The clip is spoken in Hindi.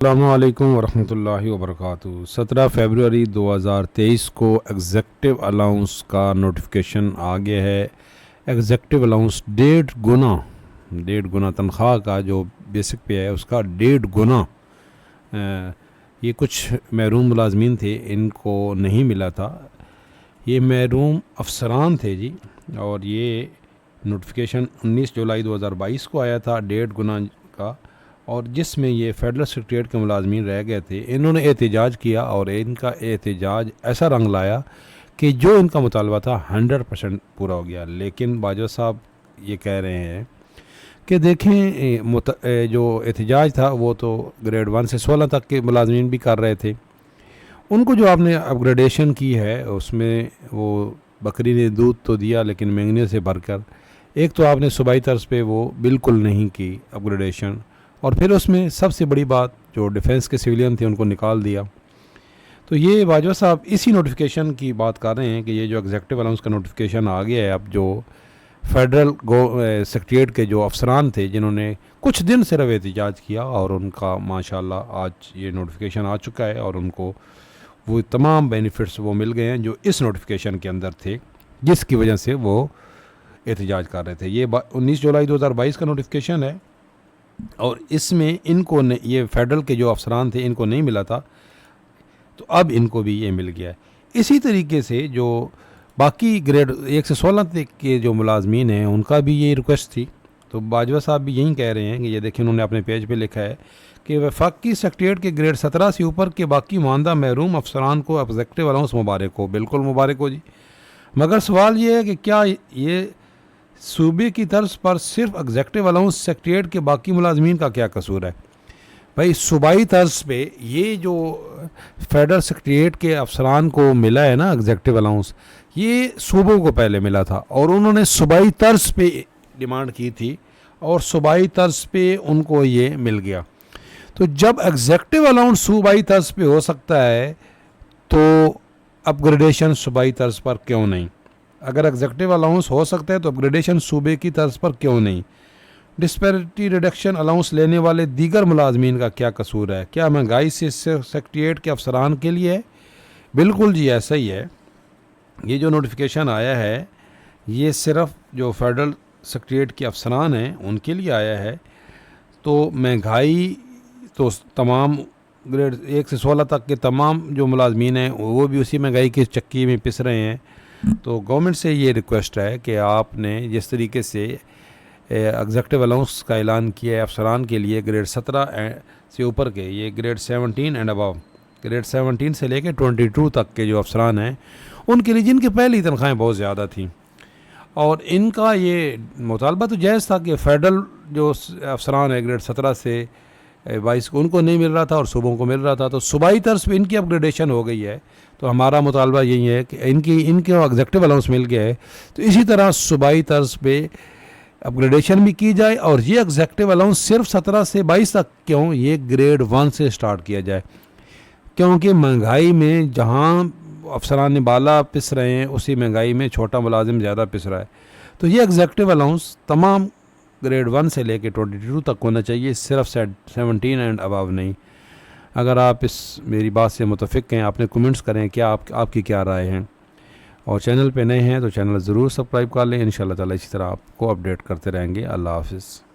अस्सलामुअलैकुम वरहमतुल्लाहि वबरकातुहू। 17 फरवरी 2023 को एग्जेक्टिव अलाउंस का नोटिफिकेशन आ गया है। एग्जेक्टिव अलाउंस डेढ़ गुना तनख्वाह का जो बेसिक पे है उसका 1.5 गुना ये कुछ महरूम मुलाजमीन थे, इनको नहीं मिला था। ये महरूम अफसरान थे जी, और ये नोटिफिकेशन 19 जुलाई 2022 को आया था 1.5 गुना का, और जिसमें ये फेडरल सेक्रेटरीट के मुलाजमीन रह गए थे। इन्होंने एहतजाज किया और इनका एहतजाज ऐसा रंग लाया कि जो इनका मुतालबा था 100% पूरा हो गया। लेकिन बाजवा साहब ये कह रहे हैं कि देखें, जो एहतजाज था वो तो ग्रेड 1 से 16 तक के मुलाजमीन भी कर रहे थे। उनको जो आपने अपग्रेडेशन की है उसमें वो बकरी ने दूध तो दिया लेकिन मेंगने से भरकर, एक तो आपने सूबाई तर्ज पे वो बिल्कुल नहीं की अपग्रेडेशन, और फिर उसमें सबसे बड़ी बात जो डिफेंस के सिविलियन थे उनको निकाल दिया। तो ये बाजवा साहब इसी नोटिफिकेशन की बात कर रहे हैं कि ये जो एग्जेक्टिव अलाउंस का नोटिफिकेशन आ गया है, अब जो फेडरल सेक्रेटरीट के जो अफसरान थे जिन्होंने कुछ दिन सिर्फ एहतजाज किया, और उनका माशाल्लाह आज ये नोटिफिकेशन आ चुका है और उनको वो तमाम बेनिफिट्स वो मिल गए हैं जो इस नोटिफिकेशन के अंदर थे, जिसकी वजह से वो एहतजाज कर रहे थे। ये 19 जुलाई 2022 का नोटिफिकेशन है, और इसमें इनको ये फेडरल के जो अफसरान थे इनको नहीं मिला था, तो अब इनको भी ये मिल गया है। इसी तरीके से जो बाकी ग्रेड 1 से 16 तक के जो मुलाजमीन हैं उनका भी ये रिक्वेस्ट थी। तो बाजवा साहब भी यही कह रहे हैं कि ये देखिए, उन्होंने अपने पेज पे लिखा है कि वफाकी सेक्रेटरीट के ग्रेड 17 से ऊपर के बाकी मानदा महरूम अफसरान को एग्जेक्टिव अलाउंस मुबारक हो। बिल्कुल मुबारक हो जी, मगर सवाल ये है कि क्या ये सूबे की तर्ज पर सिर्फ एग्जेक्टिव अलाउंस सेक्रेटरीट के बाकी मुलाजमीन का क्या कसूर है? भाई सूबाई तर्ज पे ये जो फेडरल सेक्रेटरीट के अफसरान को मिला है ना एग्जेक्टिव अलाउंस, ये सूबों को पहले मिला था और उन्होंने सूबाई तर्ज पे डिमांड की थी और सूबाई तर्ज पे उनको ये मिल गया। तो जब एग्जेक्टिव अलाउंस सूबाई तर्ज पे हो सकता है तो अपग्रेडेशन सूबाई तर्ज पर क्यों नहीं? अगर एग्जेक्टिव अलाउंस हो सकता है तो अपग्रेडेशन सूबे की तर्ज पर क्यों नहीं? डिस्पैरिटी रिडक्शन अलाउंस लेने वाले दीगर मुलाजमीन का क्या कसूर है? क्या महंगाई से सेक्रेटरीट के अफसरान के लिए है? बिल्कुल जी, ऐसा ही है। ये जो नोटिफिकेशन आया है ये सिर्फ जो फेडरल सेक्रेटरीट के अफसरान हैं उनके लिए आया है। तो महंगाई तो तमाम ग्रेड 1 से 16 तक के तमाम जो मुलाजमीन हैं वो भी उसी महंगाई की चक्की में पिस रहे हैं। तो गवर्नमेंट से ये रिक्वेस्ट है कि आपने जिस तरीके से एग्जेक्टिव अलाउंस का ऐलान किया है अफसरान के लिए ग्रेड 17 से ऊपर के, ये ग्रेड 17 एंड अबव, ग्रेड 17 से लेकर 22 तक के जो अफसरान हैं उनके लिए जिनकी पहली तनख्वाहें बहुत ज़्यादा थी, और इनका ये मुतालबा तो जायज़ था कि फेडरल जो अफसरान है ग्रेड 17 से 22 को उनको नहीं मिल रहा था और सूबों को मिल रहा था, तो सूबाई तर्ज पर इनकी अपग्रेडेशन हो गई है। तो हमारा मुतालबा यही है कि इनके एग्जेक्टिव अलाउंस मिल गया है तो इसी तरह सूबाई तर्ज पे अपग्रेडेशन भी की जाए, और ये एग्जेक्टिव अलाउंस सिर्फ 17 से 22 तक क्यों, ये ग्रेड 1 से स्टार्ट किया जाए। क्योंकि महंगाई में जहाँ अफसरान बाला पिस रहे हैं उसी महंगाई में छोटा मुलाजिम ज़्यादा पिस रहा है। तो ये एग्जेक्टिव अलाउंस तमाम ग्रेड 1 से लेकर 22 तक होना चाहिए, सिर्फ 17 एंड अबव नहीं। अगर आप इस मेरी बात से मुतफिक हैं, आपने कमेंट्स करें क्या आपकी क्या राय हैं, और चैनल पे नए हैं तो चैनल ज़रूर सब्सक्राइब कर लें। इंशाल्लाह ताला इसी तरह आपको अपडेट करते रहेंगे। अल्लाह हाफ़िज़।